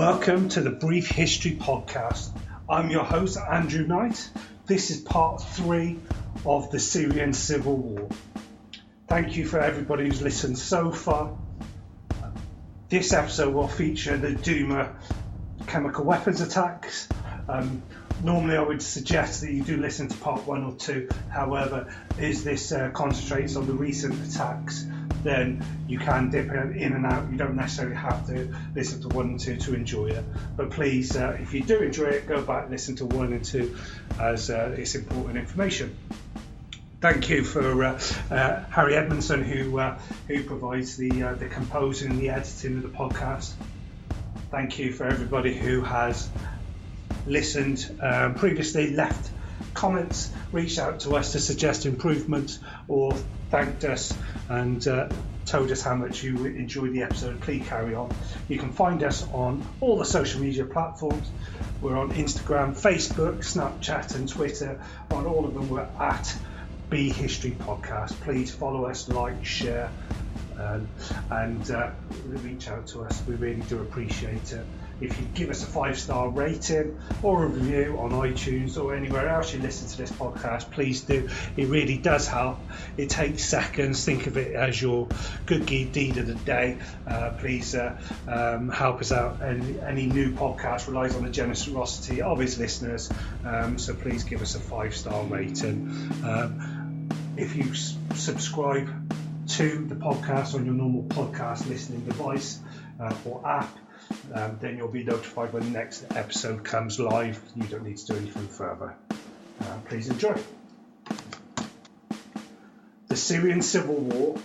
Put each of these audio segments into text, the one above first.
Welcome to the Brief History Podcast. I'm your host, Andrew Knight. This is part 3 of the Syrian Civil War. Thank you for everybody who's listened so far. This episode will feature the Douma chemical weapons attacks. Normally I would suggest that you do listen to part 1 or 2. However, as this concentrates on the recent attacks, then you can dip in and out. You don't necessarily have to listen to 1 and 2 to enjoy it. But please, if you do enjoy it, go back and listen to 1 and 2 as it's important information. Thank you for Harry Edmondson, who provides the composing and the editing of the podcast. Thank you for everybody who has listened previously, left comments, reached out to us to suggest improvements, or thanked us and told us how much you enjoyed the episode. Please carry on. You can find us on all the social media platforms. We're on Instagram, Facebook, Snapchat and Twitter. On all of them we're at B History Podcast. Please follow us, like, share and reach out to us. We really do appreciate it. If you give us a 5-star rating or a review on iTunes or anywhere else you listen to this podcast, please do. It really does help. It takes seconds. Think of it as your good deed of the day. Please help us out. Any new podcast relies on the generosity of its listeners, so please give us a 5-star rating. If you subscribe to the podcast on your normal podcast listening device or app, then you'll be notified when the next episode comes live. You don't need to do anything further. Please enjoy. The Syrian Civil War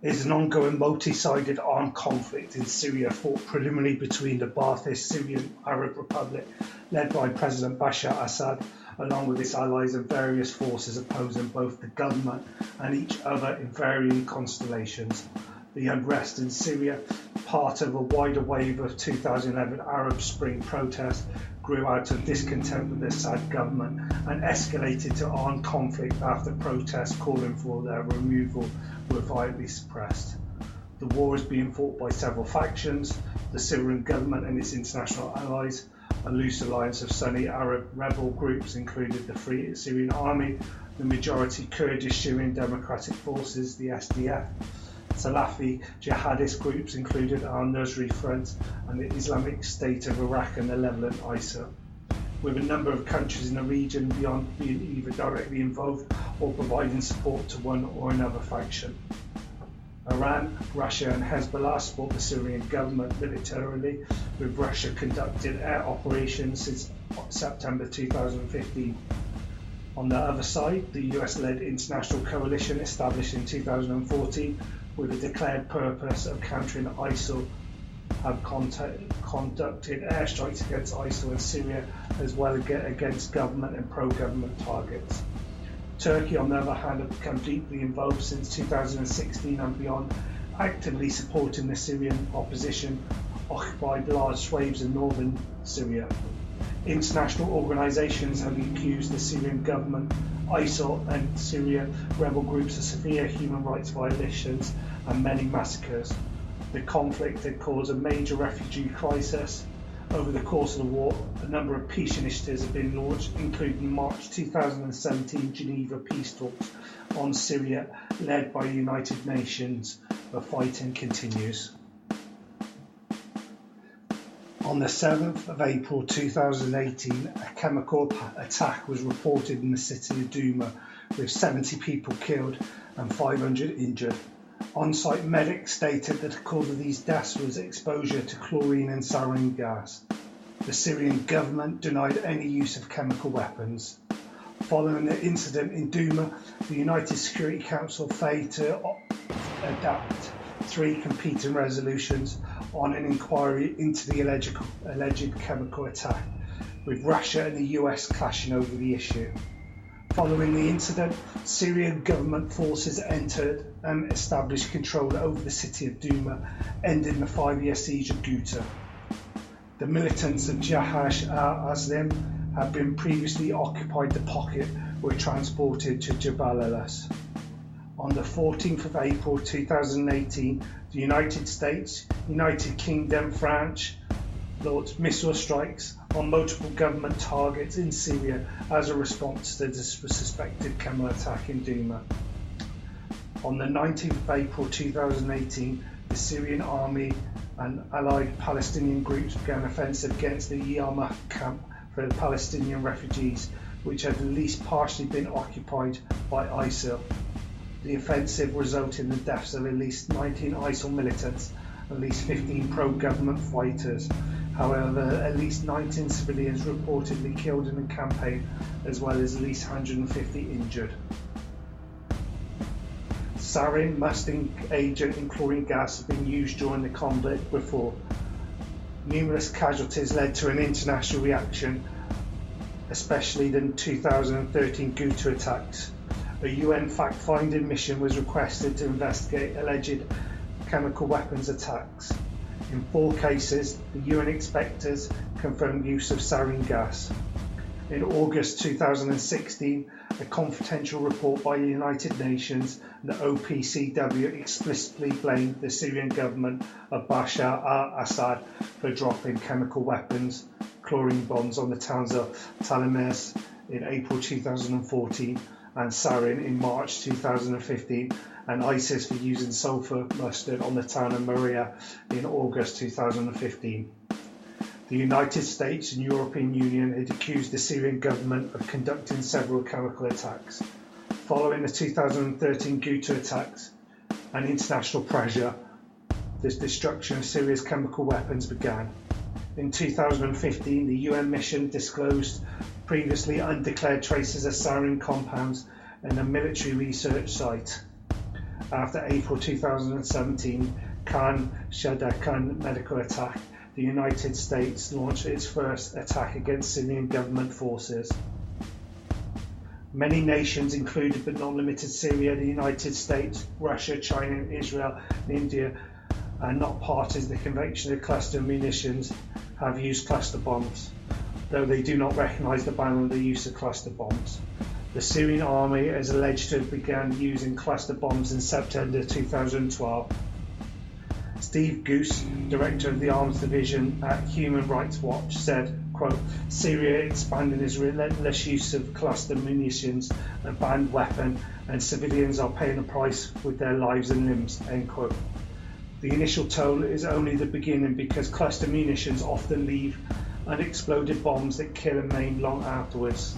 is an ongoing multi-sided armed conflict in Syria fought preliminarily between the Ba'athist Syrian Arab Republic led by President Bashar Assad along with its allies and various forces opposing both the government and each other in varying constellations. The unrest in Syria, part of a wider wave of 2011 Arab Spring protests, grew out of discontent with the Assad government and escalated to armed conflict after protests calling for their removal were violently suppressed. The war is being fought by several factions: the Syrian government and its international allies, a loose alliance of Sunni Arab rebel groups including the Free Syrian Army, the majority Kurdish Syrian Democratic Forces, the SDF, Salafi jihadist groups included Al-Nusra Front and the Islamic State of Iraq and the Levant ISIL, with a number of countries in the region beyond being either directly involved or providing support to one or another faction. Iran, Russia and Hezbollah support the Syrian government militarily, with Russia conducting air operations since September 2015. On the other side, the US-led international coalition established in 2014 with a declared purpose of countering ISIL have conducted airstrikes against ISIL in Syria as well as against government and pro-government targets. Turkey, on the other hand, have become deeply involved since 2016 and beyond, actively supporting the Syrian opposition, occupied large swathes of northern Syria. International organisations have accused the Syrian government, ISIL and Syria rebel groups of severe human rights violations and many massacres. The conflict had caused a major refugee crisis. Over the course of the war, a number of peace initiatives have been launched, including March 2017 Geneva peace talks on Syria, led by the United Nations. The fighting continues. On the 7th of April 2018, a chemical attack was reported in the city of Douma, with 70 people killed and 500 injured. On-site medics stated that the cause of these deaths was exposure to chlorine and sarin gas. The Syrian government denied any use of chemical weapons. Following the incident in Douma, the United Security Council failed to adapt 3 competing resolutions on an inquiry into the alleged chemical attack, with Russia and the US clashing over the issue. Following the incident, Syrian government forces entered and established control over the city of Douma, ending the 5-year siege of Ghouta. The militants of Jahash al-Islam had been previously occupied the pocket were transported to Jabal al-As. On the 14th of April 2018, the United States, United Kingdom, France, launched missile strikes on multiple government targets in Syria as a response to the suspected chemical attack in Douma. On the 19th of April 2018, the Syrian army and allied Palestinian groups began offensive against the Yarmouk camp for the Palestinian refugees, which had at least partially been occupied by ISIL. The offensive resulted in the deaths of at least 19 ISIL militants and at least 15 pro-government fighters. However, at least 19 civilians reportedly killed in the campaign, as well as at least 150 injured. Sarin, mustard agent and chlorine gas have been used during the conflict before. Numerous casualties led to an international reaction, especially the 2013 Ghouta attacks. A UN fact-finding mission was requested to investigate alleged chemical weapons attacks. In 4 cases, the UN inspectors confirmed use of sarin gas. In August 2016, a confidential report by the United Nations and the OPCW explicitly blamed the Syrian government of Bashar al-Assad for dropping chemical weapons, chlorine bombs on the towns of Talamis in April 2014 and Sarin in March 2015, and ISIS for using sulfur mustard on the town of Maria in August 2015. The United States and European Union had accused the Syrian government of conducting several chemical attacks. Following the 2013 Ghouta attacks and international pressure, the destruction of Syria's chemical weapons began. In 2015, the UN mission disclosed previously undeclared traces of sarin compounds in a military research site. After April 2017 Khan Shaykhun medical attack, the United States launched its first attack against Syrian government forces. Many nations, including but not limited to Syria, the United States, Russia, China, Israel, and India, and not parties to the Convention of Cluster Munitions, have used cluster bombs, though they do not recognise the ban on the use of cluster bombs. The Syrian army is alleged to have begun using cluster bombs in September 2012. Steve Goose, director of the Arms Division at Human Rights Watch, said, quote, "Syria expanding its relentless use of cluster munitions, a banned weapon, and civilians are paying a price with their lives and limbs," end quote. The initial toll is only the beginning because cluster munitions often leave unexploded bombs that kill and maim long afterwards.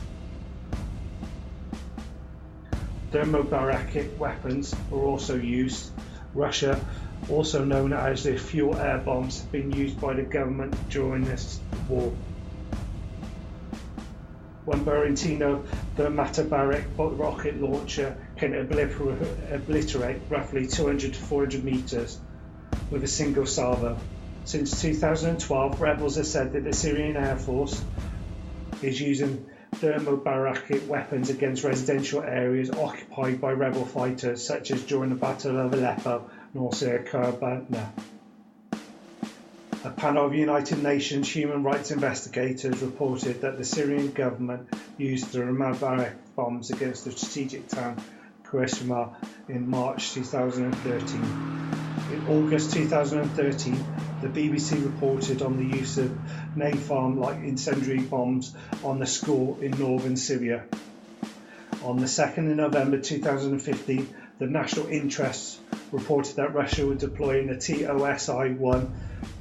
Thermobaric weapons are also used. Russia, also known as the fuel air bombs, have been used by the government during this war. One Berentino thermobaric rocket launcher can obliterate roughly 200 to 400 meters with a single salvo. Since 2012, rebels have said that the Syrian Air Force is using thermobaric weapons against residential areas occupied by rebel fighters, such as during the Battle of Aleppo and also Karbala. A panel of United Nations human rights investigators reported that the Syrian government used thermobaric bombs against the strategic town Qusayma in March 2013. In August 2013, the BBC reported on the use of napalm-like incendiary bombs on the school in northern Syria. On the 2nd of November 2015, the National Interests reported that Russia was deploying a TOSI-1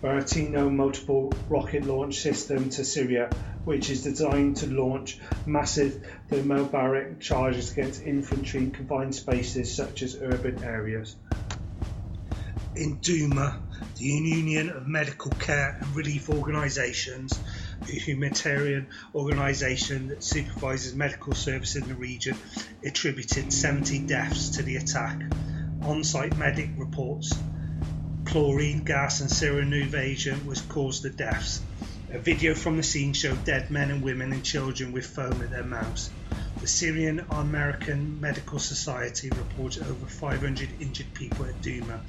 Berentino multiple rocket launch system to Syria, which is designed to launch massive thermobaric charges against infantry in confined spaces such as urban areas. In Douma, the Union of Medical Care and Relief Organisations, a humanitarian organisation that supervises medical services in the region, attributed 70 deaths to the attack. On-site medic reports chlorine gas and sarin agent was caused the deaths. A video from the scene showed dead men and women and children with foam at their mouths. The Syrian American Medical Society reported over 500 injured people at Douma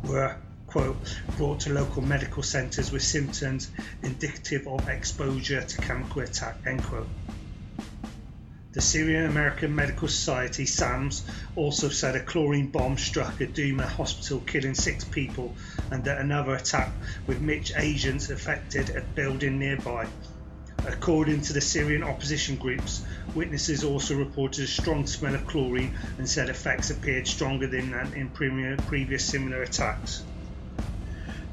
were, quote, brought to local medical centres with symptoms indicative of exposure to chemical attack, end quote. The Syrian American Medical Society, SAMS, also said a chlorine bomb struck a Douma hospital, killing 6 people, and that another attack with mixed agents affected a building nearby. According to the Syrian opposition groups, witnesses also reported a strong smell of chlorine and said effects appeared stronger than in previous similar attacks.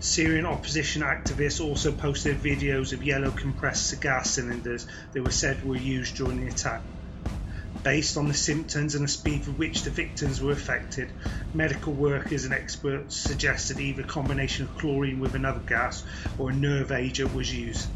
Syrian opposition activists also posted videos of yellow compressed gas cylinders that were said were used during the attack. Based on the symptoms and the speed with which the victims were affected, medical workers and experts suggested either a combination of chlorine with another gas or a nerve agent was used.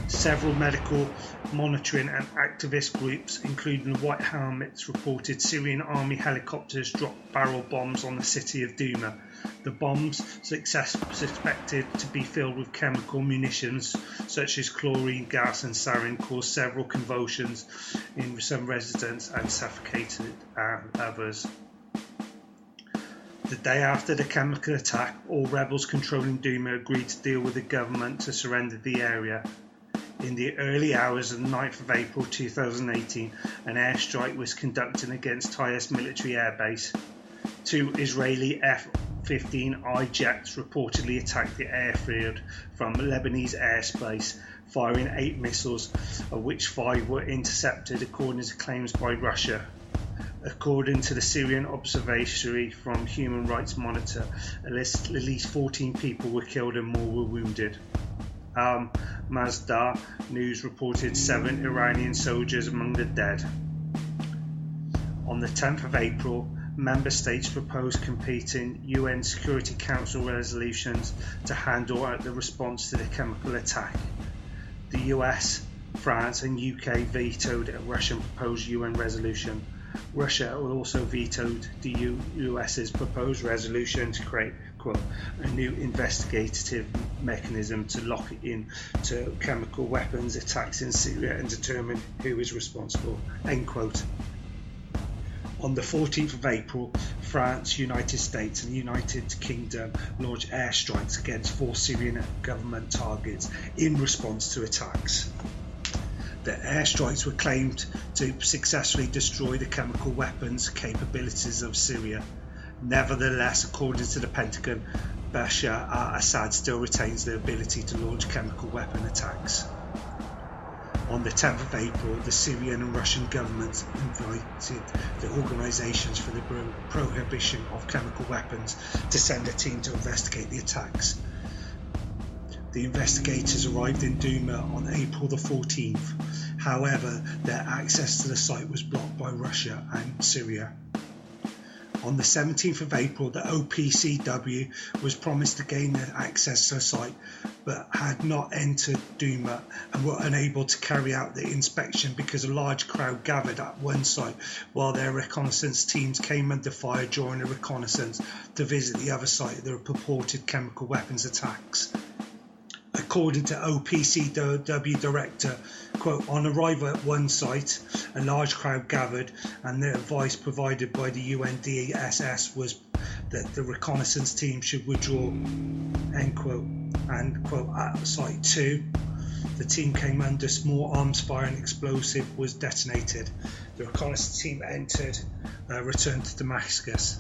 Several medical monitoring and activist groups, including the White Helmets, reported Syrian army helicopters dropped barrel bombs on the city of Douma. The bombs, suspected to be filled with chemical munitions such as chlorine gas and sarin, caused several convulsions in some residents and suffocated others. The day after the chemical attack, all rebels controlling Douma agreed to deal with the government to surrender the area. In the early hours of the 9th of April 2018, an airstrike was conducted against Taiz military airbase. 2 Israeli F-15I jets reportedly attacked the airfield from Lebanese airspace, firing 8 missiles, of which 5 were intercepted, according to claims by Russia. According to the Syrian Observatory from Human Rights Monitor, at least 14 people were killed and more were wounded. Mazda News reported 7 Iranian soldiers among the dead. On the 10th of April, member states proposed competing UN Security Council resolutions to handle out the response to the chemical attack. The US, France and UK vetoed a Russian proposed UN resolution. Russia also vetoed the US's proposed resolution to create, quote, a new investigative mechanism to lock in to chemical weapons attacks in Syria and determine who is responsible, end quote. On the 14th of April, France, United States and United Kingdom launched airstrikes against 4 Syrian government targets in response to attacks. The airstrikes were claimed to successfully destroy the chemical weapons capabilities of Syria. Nevertheless, according to the Pentagon, Bashar al-Assad still retains the ability to launch chemical weapon attacks. On the 10th of April, the Syrian and Russian governments invited the Organizations for the Prohibition of Chemical Weapons to send a team to investigate the attacks. The investigators arrived in Douma on April the 14th. However, their access to the site was blocked by Russia and Syria. On the 17th of April, the OPCW was promised to gain access to the site, but had not entered Douma and were unable to carry out the inspection because a large crowd gathered at one site while their reconnaissance teams came under fire during a reconnaissance to visit the other site of the purported chemical weapons attacks. According to OPCW director, quote, on arrival at one site, a large crowd gathered and the advice provided by the UNDSS was that the reconnaissance team should withdraw, end quote, and quote, at site 2, the team came under small arms fire and explosive was detonated. The reconnaissance team returned to Damascus.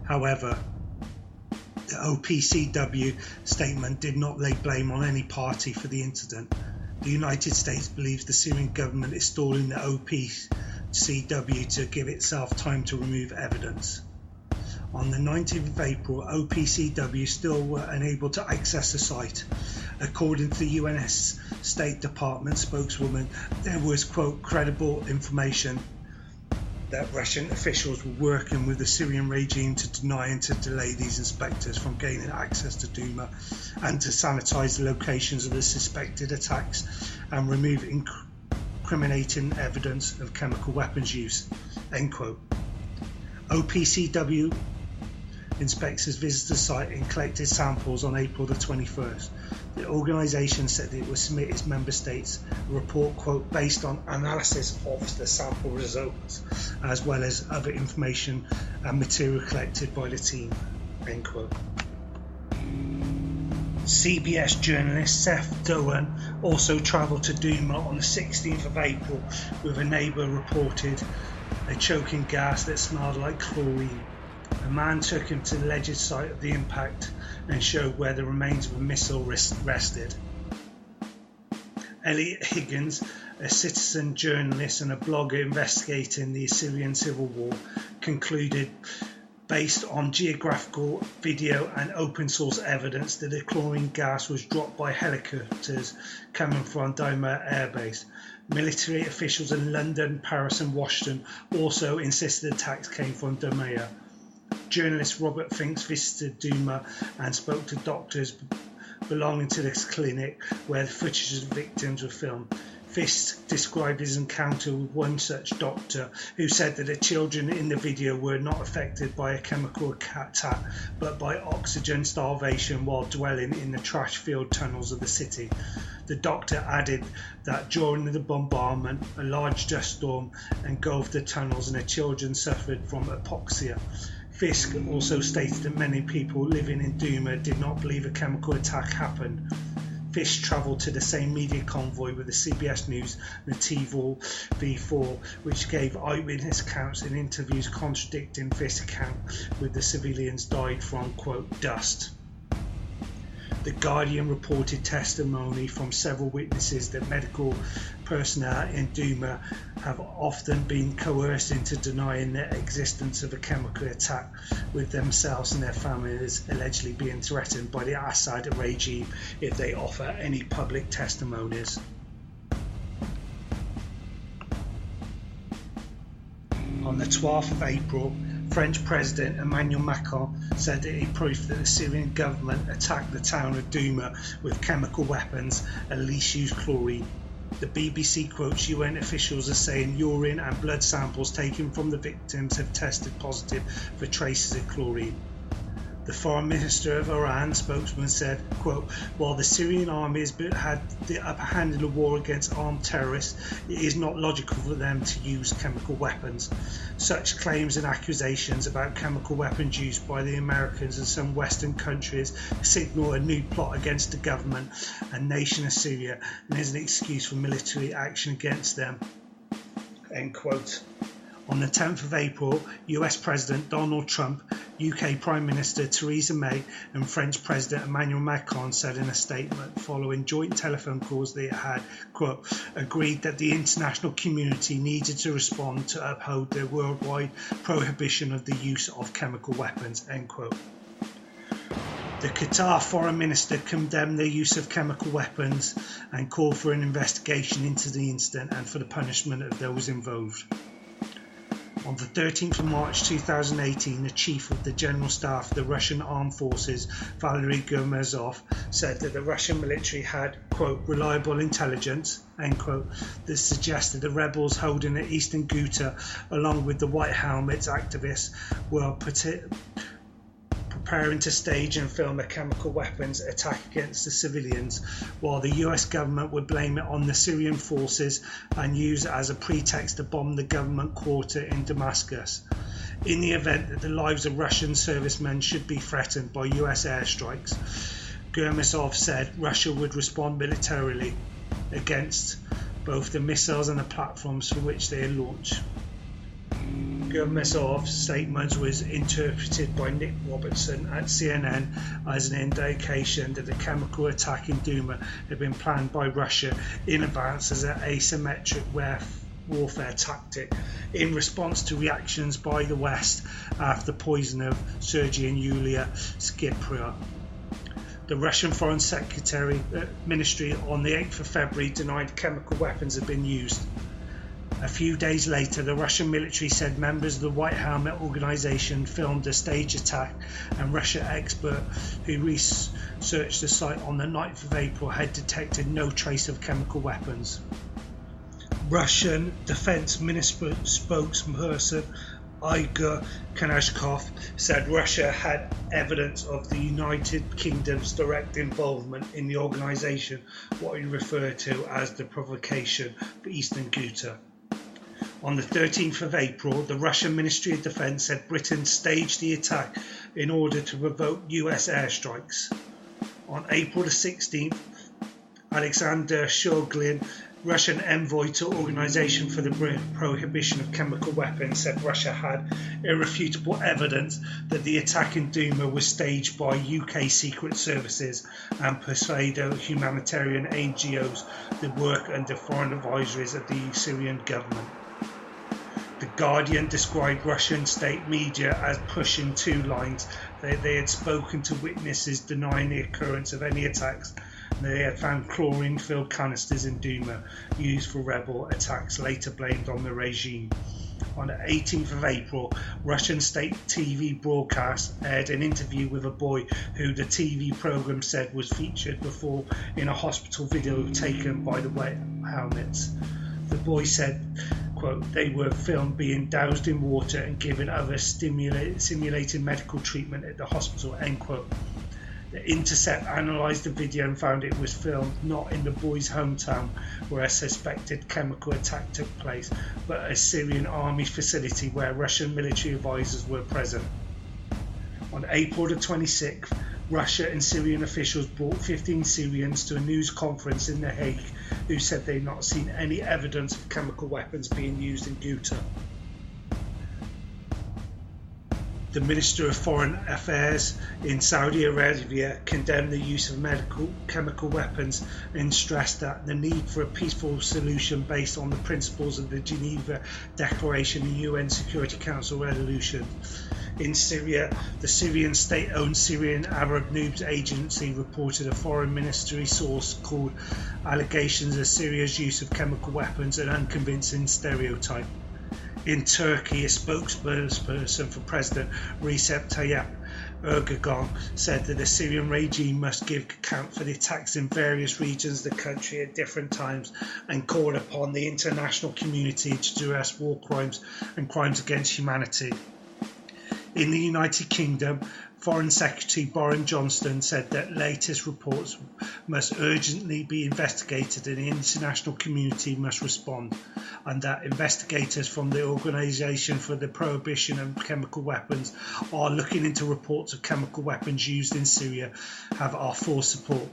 However, the OPCW statement did not lay blame on any party for the incident. The United States believes the Syrian government is stalling the OPCW to give itself time to remove evidence. On the 19th of April, OPCW still were unable to access the site. According to the US State Department spokeswoman, there was, quote, credible information that Russian officials were working with the Syrian regime to deny and to delay these inspectors from gaining access to Douma and to sanitize the locations of the suspected attacks and remove incriminating evidence of chemical weapons use, end quote. OPCW inspectors visited the site and collected samples on April the 21st. The organisation said that it would submit its member states a report, quote, based on analysis of the sample results as well as other information and material collected by the team, end quote. CBS journalist Seth Douma also travelled to Douma on the 16th of April with a neighbour reported a choking gas that smelled like chlorine. A man took him to the alleged site of the impact and showed where the remains of a missile rested. Elliot Higgins, a citizen journalist and a blogger investigating the Syrian civil war, concluded, based on geographical, video and open source evidence, that the chlorine gas was dropped by helicopters coming from Douma Air Base. Military officials in London, Paris and Washington also insisted attacks came from Douma. Journalist Robert Finks visited Douma and spoke to doctors belonging to this clinic where the footage of the victims were filmed. Fisk described his encounter with one such doctor who said that the children in the video were not affected by a chemical attack but by oxygen starvation while dwelling in the trash-filled tunnels of the city. The doctor added that during the bombardment, a large dust storm engulfed the tunnels and the children suffered from hypoxia. Fisk also stated that many people living in Douma did not believe a chemical attack happened. Fisk travelled to the same media convoy with the CBS News and the TV4, which gave eyewitness accounts and interviews contradicting Fisk's account with the civilians died from, quote, dust. The Guardian reported testimony from several witnesses that medical personnel in Douma have often been coerced into denying the existence of a chemical attack, with themselves and their families allegedly being threatened by the Assad regime if they offer any public testimonies. On the 12th of April, French President Emmanuel Macron said that he proved that the Syrian government attacked the town of Douma with chemical weapons and at least used chlorine. The BBC quotes UN officials as saying urine and blood samples taken from the victims have tested positive for traces of chlorine. The Foreign Minister of Iran spokesman said, quote, while the Syrian army has had the upper hand in the war against armed terrorists, it is not logical for them to use chemical weapons. Such claims and accusations about chemical weapons used by the Americans and some Western countries signal a new plot against the government and nation of Syria and is an excuse for military action against them. End quote. On the 10th of April, US President Donald Trump, UK Prime Minister Theresa May and French President Emmanuel Macron said in a statement following joint telephone calls they had, quote, agreed that the international community needed to respond to uphold the worldwide prohibition of the use of chemical weapons, end quote. The Qatar Foreign Minister condemned the use of chemical weapons and called for an investigation into the incident and for the punishment of those involved. On the 13th of March 2018, the Chief of the General Staff of the Russian Armed Forces, Valery Germazov, said that the Russian military had, quote, reliable intelligence, end quote, that suggested the rebels holding the Eastern Ghouta, along with the White Helmets activists, were preparing to stage and film a chemical weapons attack against the civilians, while the US government would blame it on the Syrian forces and use it as a pretext to bomb the government quarter in Damascus. In the event that the lives of Russian servicemen should be threatened by US airstrikes, Germazov said Russia would respond militarily against both the missiles and the platforms from which they are launched. Germazov's statement was interpreted by Nick Robertson at CNN as an indication that the chemical attack in Douma had been planned by Russia in advance as an asymmetric warfare tactic in response to reactions by the West after the poisoning of Sergei and Yulia Skripal. The Russian Foreign Ministry on the 8th of February denied chemical weapons had been used. A few days later, the Russian military said members of the White Helmet organization filmed a staged attack, and Russian expert who researched the site on the 9th of April had detected no trace of chemical weapons. Russian Defense Ministry spokesperson Igor Konashkov said Russia had evidence of the United Kingdom's direct involvement in the organization, what he referred to as the provocation for Eastern Ghouta. On the 13th of April, the Russian Ministry of Defense said Britain staged the attack in order to provoke US airstrikes. On April the 16th, Alexander Shulgin, Russian envoy to Organisation for the Prohibition of Chemical Weapons, said Russia had irrefutable evidence that the attack in Douma was staged by UK secret services and pseudo-humanitarian NGOs that work under foreign advisories of the Syrian government. The Guardian described Russian state media as pushing two lines. They had spoken to witnesses denying the occurrence of any attacks. They had found chlorine-filled canisters in Douma used for rebel attacks, later blamed on the regime. On the 18th of April, Russian state TV broadcast aired an interview with a boy who the TV program said was featured before in a hospital video taken by the wet helmets. The boy said, quote, they were filmed being doused in water and given other simulated medical treatment at the hospital, end quote. The Intercept analysed the video and found it was filmed not in the boy's hometown where a suspected chemical attack took place, but a Syrian army facility where Russian military advisors were present. On April the 26th, Russia and Syrian officials brought 15 Syrians to a news conference in The Hague who said they'd not seen any evidence of chemical weapons being used in Ghouta. The Minister of Foreign Affairs in Saudi Arabia condemned the use of chemical weapons and stressed that the need for a peaceful solution based on the principles of the Geneva Declaration and UN Security Council resolution. In Syria, the Syrian state-owned Syrian Arab News Agency reported a foreign ministry source called allegations of Syria's use of chemical weapons an unconvincing stereotype. In Turkey, a spokesperson for President Recep Tayyip Erdogan said that the Syrian regime must give account for the attacks in various regions of the country at different times and called upon the international community to address war crimes and crimes against humanity. In the United Kingdom, Foreign Secretary Boris Johnson said that latest reports must urgently be investigated and the international community must respond, and that investigators from the Organisation for the Prohibition of Chemical Weapons are looking into reports of chemical weapons used in Syria have our full support.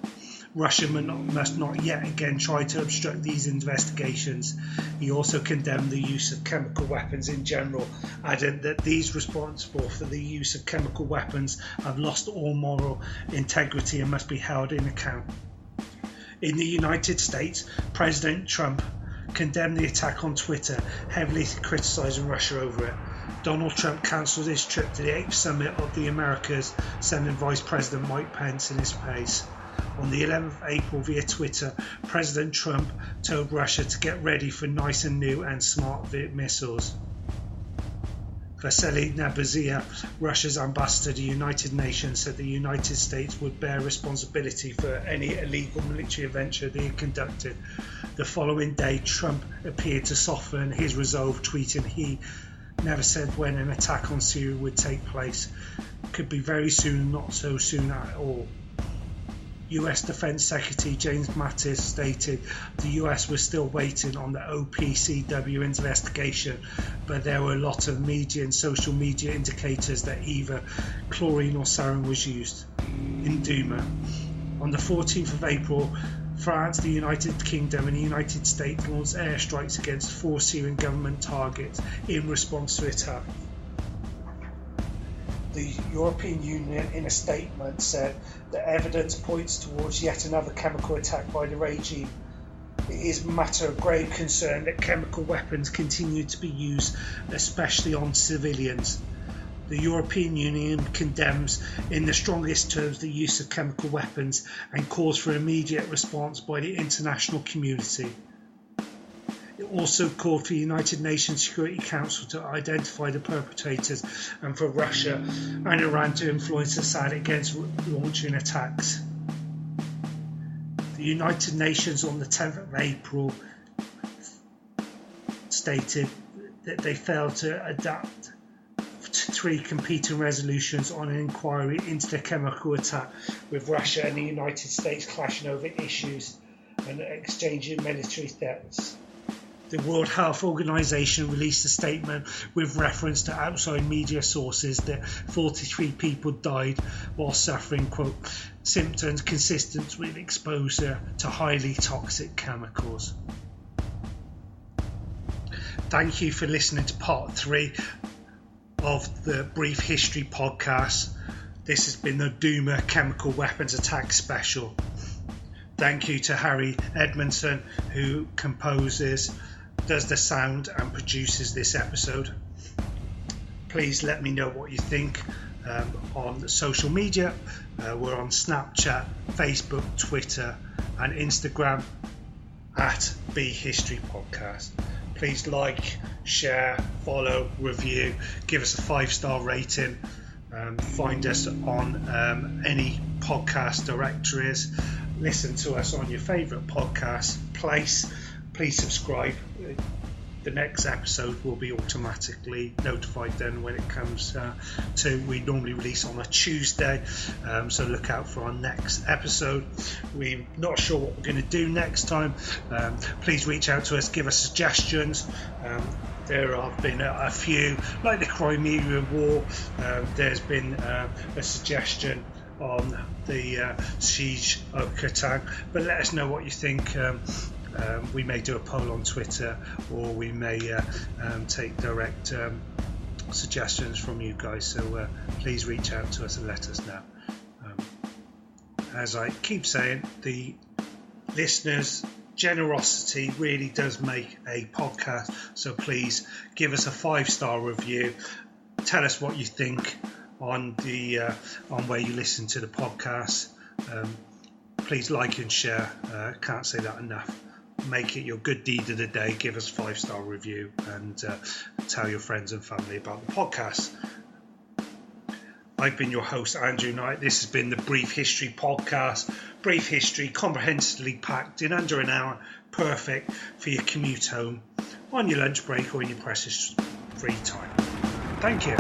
Russia must not yet again try to obstruct these investigations. He also condemned the use of chemical weapons in general, adding that these responsible for the use of chemical weapons have lost all moral integrity and must be held in account. In the United States, President Trump condemned the attack on Twitter, heavily criticising Russia over it. Donald Trump cancelled his trip to the 8th Summit of the Americas, sending Vice President Mike Pence in his place. On the 11th of April via Twitter, President Trump told Russia to get ready for nice and new and smart missiles. Vasily Nebenzia, Russia's ambassador to the United Nations, said the United States would bear responsibility for any illegal military adventure they had conducted. The following day, Trump appeared to soften his resolve, tweeting he never said when an attack on Syria would take place. Could be very soon, not so soon at all. US Defense Secretary James Mattis stated the US was still waiting on the OPCW investigation, but there were a lot of media and social media indicators that either chlorine or sarin was used in Douma. On the 14th of April, France, the United Kingdom and the United States launched airstrikes against 4 Syrian government targets in response to the attack. The European Union, in a statement, said that evidence points towards yet another chemical attack by the regime. It is a matter of grave concern that chemical weapons continue to be used, especially on civilians. The European Union condemns in the strongest terms the use of chemical weapons and calls for immediate response by the international community. It also called for the United Nations Security Council to identify the perpetrators and for Russia and Iran to influence Assad against launching attacks. The United Nations on the 10th of April stated that they failed to adapt to 3 competing resolutions on an inquiry into the chemical attack, with Russia and the United States clashing over issues and exchanging military threats. The World Health Organization released a statement with reference to outside media sources that 43 people died while suffering, quote, symptoms consistent with exposure to highly toxic chemicals. Thank you for listening to part 3 of the Brief History podcast. This has been the Douma Chemical Weapons Attack Special. Thank you to Harry Edmondson, who composes, does the sound and produces this episode. Please let me know what you think on social media. We're on Snapchat, Facebook, Twitter and Instagram at Be History Podcast. Please like, share, follow, review, give us a 5-star rating. Find us on any podcast directories. Listen to us on your favourite podcast place. Please subscribe. The next episode will be automatically notified then when it comes to. We normally release on a Tuesday, so look out for our next episode. We're not sure what we're going to do next time. Please reach out to us, give us suggestions. There have been a few, like the Crimean War. There's been a suggestion on the siege of Catan, but let us know what you think. We may do a poll on Twitter, or we may take direct suggestions from you guys, so please reach out to us and let us know. As I keep saying, the listeners' generosity really does make a podcast, so please give us a 5-star review. Tell us what you think on where you listen to the podcast. Please like and share. Can't say that enough. Make it your good deed of the day. Give us a 5-star review and tell your friends and family about the podcast. I've been your host, Andrew Knight. This has been the Brief History Podcast. Brief history, comprehensively packed in under an hour. Perfect for your commute home, on your lunch break, or in your precious free time. Thank you.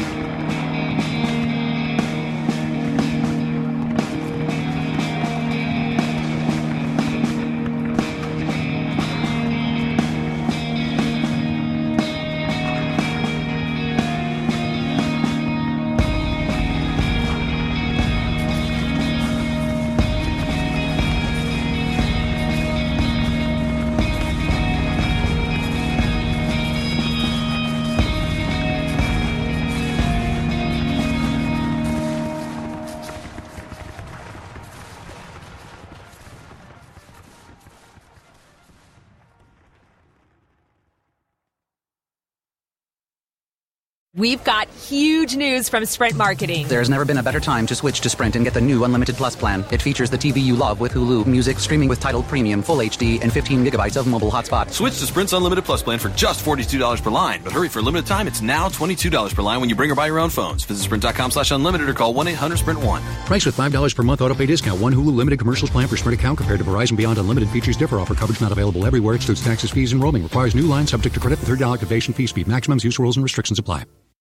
We've got huge news from Sprint Marketing. There's never been a better time to switch to Sprint and get the new Unlimited Plus plan. It features the TV you love with Hulu, music, streaming with Tidal Premium, Full HD, and 15 gigabytes of mobile hotspot. Switch to Sprint's Unlimited Plus plan for just $42 per line. But hurry, for a limited time, it's now $22 per line when you bring or buy your own phones. Visit Sprint.com/unlimited or call 1-800-SPRINT-1. Price with $5 per month autopay discount. One Hulu limited commercials plan per Sprint account compared to Verizon Beyond Unlimited. Features differ. Offer coverage not available everywhere. Excludes taxes, fees, and roaming. Requires new line subject to credit. $30 activation fee. Speed maximums. Use rules and restrictions apply.